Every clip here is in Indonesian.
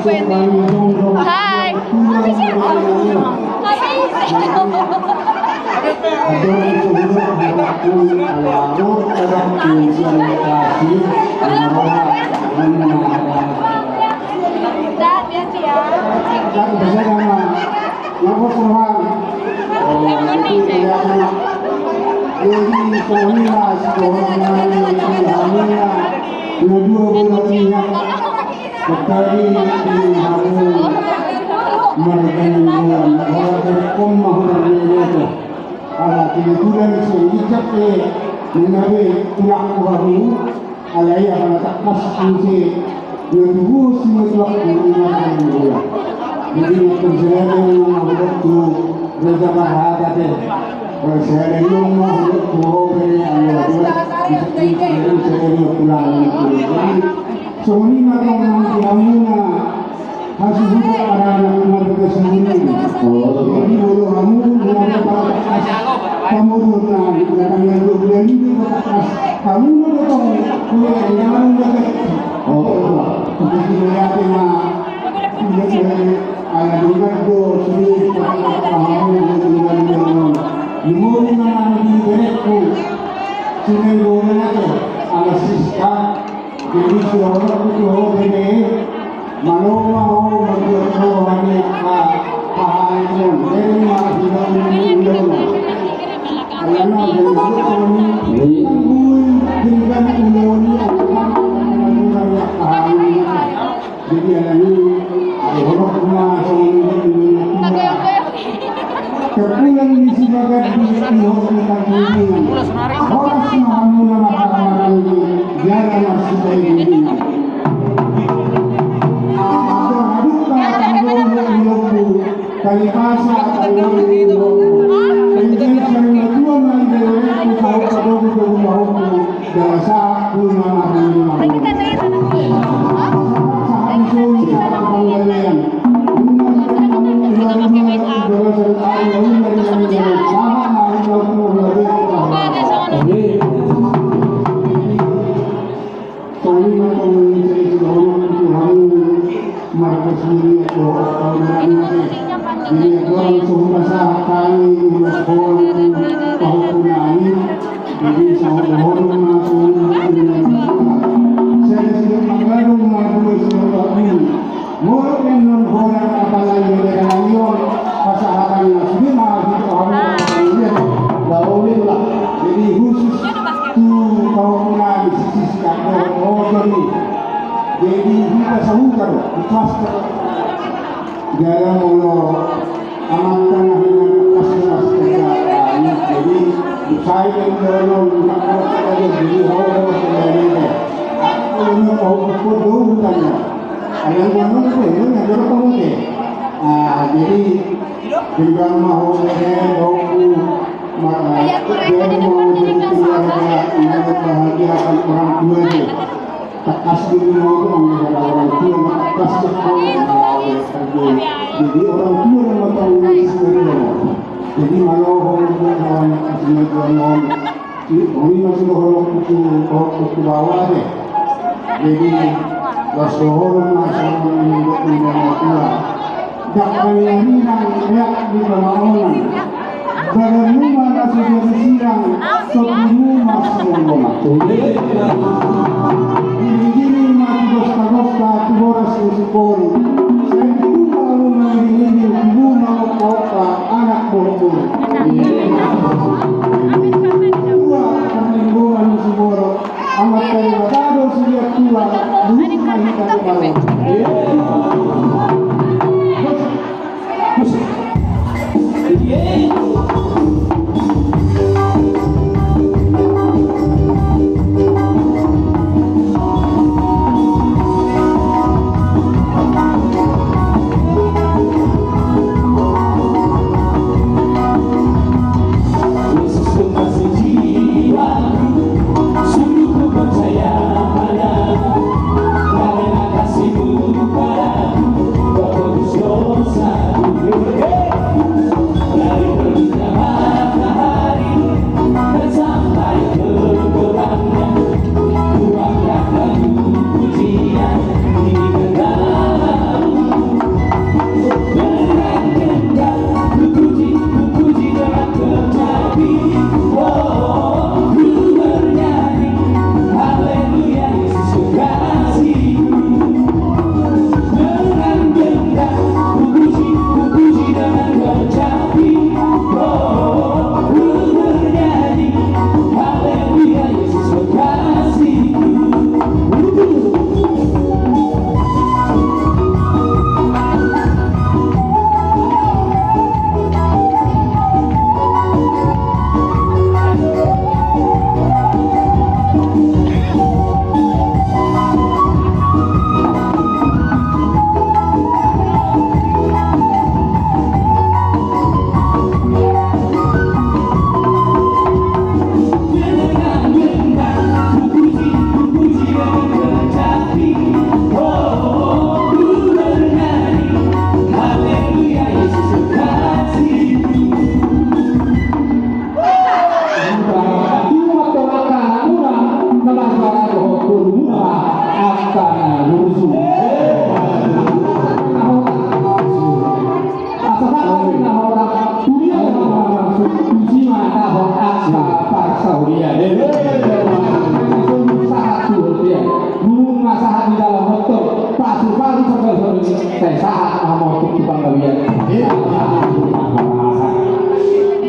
Hai.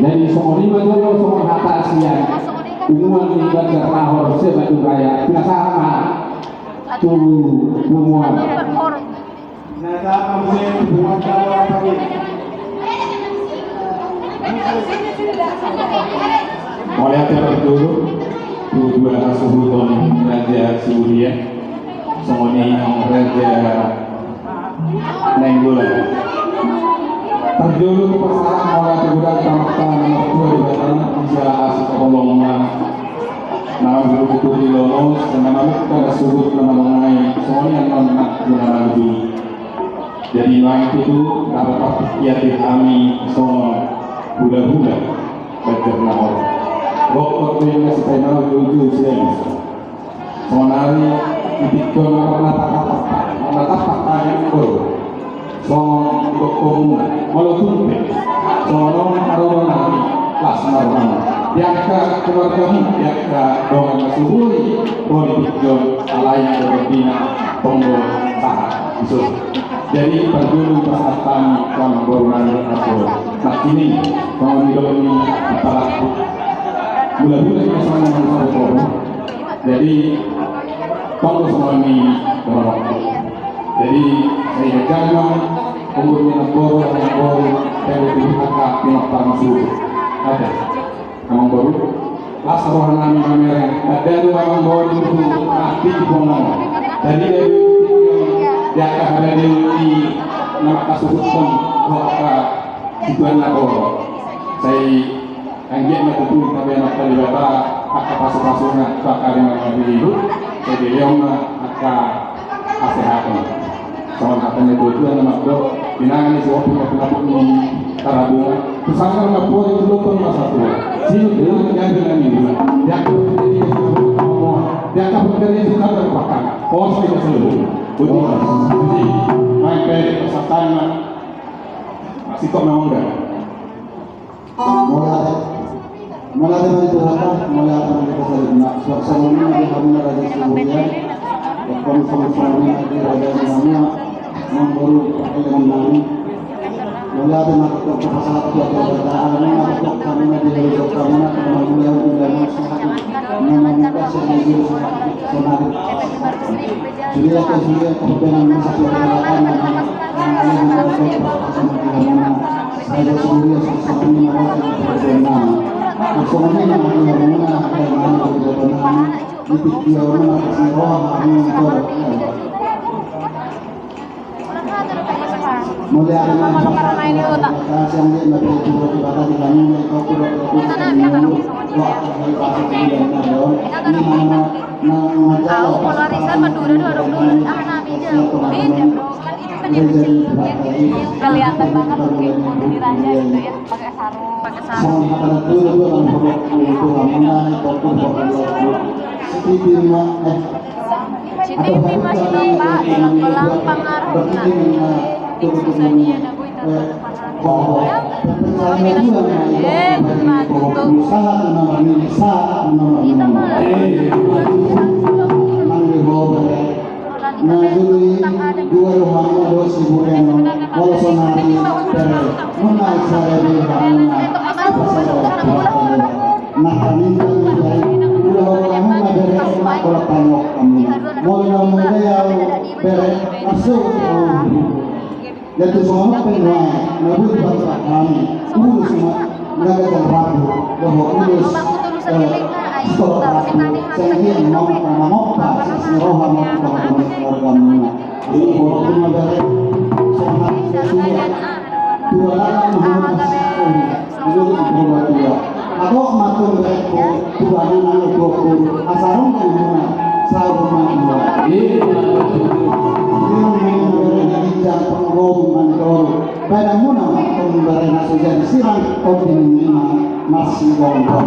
Jadi semua ini betul semua kata asian. Hubungan di Banjar Lahore Sebatu Raya tidak sama. Tuh hubungan. Nah, sama hubungan kalau apa ini? Mulai terus dulu. Dua suhu tahun Raja Surya. Semua ini Raja Nainggolan. Terjulu ke persamaan mulai kemudian tamatkan nomor 2 di batang bisa asik ngomong-ngomong nama guru itu di lolos dan nama kita sebut nama mengenai semuanya yang nak guna lebih jadi nama itu dapat kiatir kami semua bulan-bulan belajar nama waktu yang masih final itu sudah bisa semua hari titik menata yang baru soal komunal, walaupun soal aroma kelas normal, yang keluarga yang dengan masukuri politik jom lain berbina tonggol sah itu. Jadi pendulu perasaan kami berulang atau nah ini kalau ini antara bulan-bulan yang sama dengan satu. Jadi tonggol semua ini berlaku. Jadi saya jangan umurnya negoro dari kakak pinoktar masuk ada orang baru asal orang namanya ada orang baru itu mati di bawah jadi dia akan ada di nama kasubutkan waktu tujuan negoro saya anjir itu tapi anak tadi bapak akan pasuk-pasuknya bakal yang itu jadi yang akan kesehatan soal katanya itu anak dok binangan isi waktu yang ini tarabunga tersangka anak buah itu lupa masa tua sini dia yang bilang ini dia akan bekerja di sana berpakan pos tidak seluruh betul jadi main dari kesatuan masih kok mau enggak mulai dari itu apa mulai dari kita sebutnya sebelumnya di hari Raja Surya kami di Raja Surya memburu dengan kami mulai dari pasal keadaan atau kami di hidup kami kemudian juga meminta sendiri sonari jadi kemudian masa keadaan yang Raja Surya sesuatu yang berbeda semuanya mulai ada kelihatan banget di raja gitu ya pakai sarung CCTV masih nampak dalam kolam pengaruh nah jadi dua rumahnya dua siburan kalau sonari dari menaik saya di rumahnya nah kami dari dua orang dari kalau tengok kami mulai yang dari masuk jadi semua penjual nabi baca kami urus semua mereka terlalu bahwa urus sekolah sehingga mau seroha mau keluarga ini walaupun dari sehat dua orang itu dua atau matur mereka dua anak asarung kan sahur ini yang penggom mandor pada muna pemberi nasi jadi sirang kopi masih bonton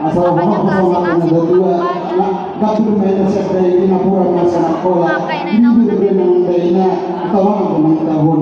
asal orang berdua kapur main sekali ini pura masalah kola ini berenang dari atau orang tahun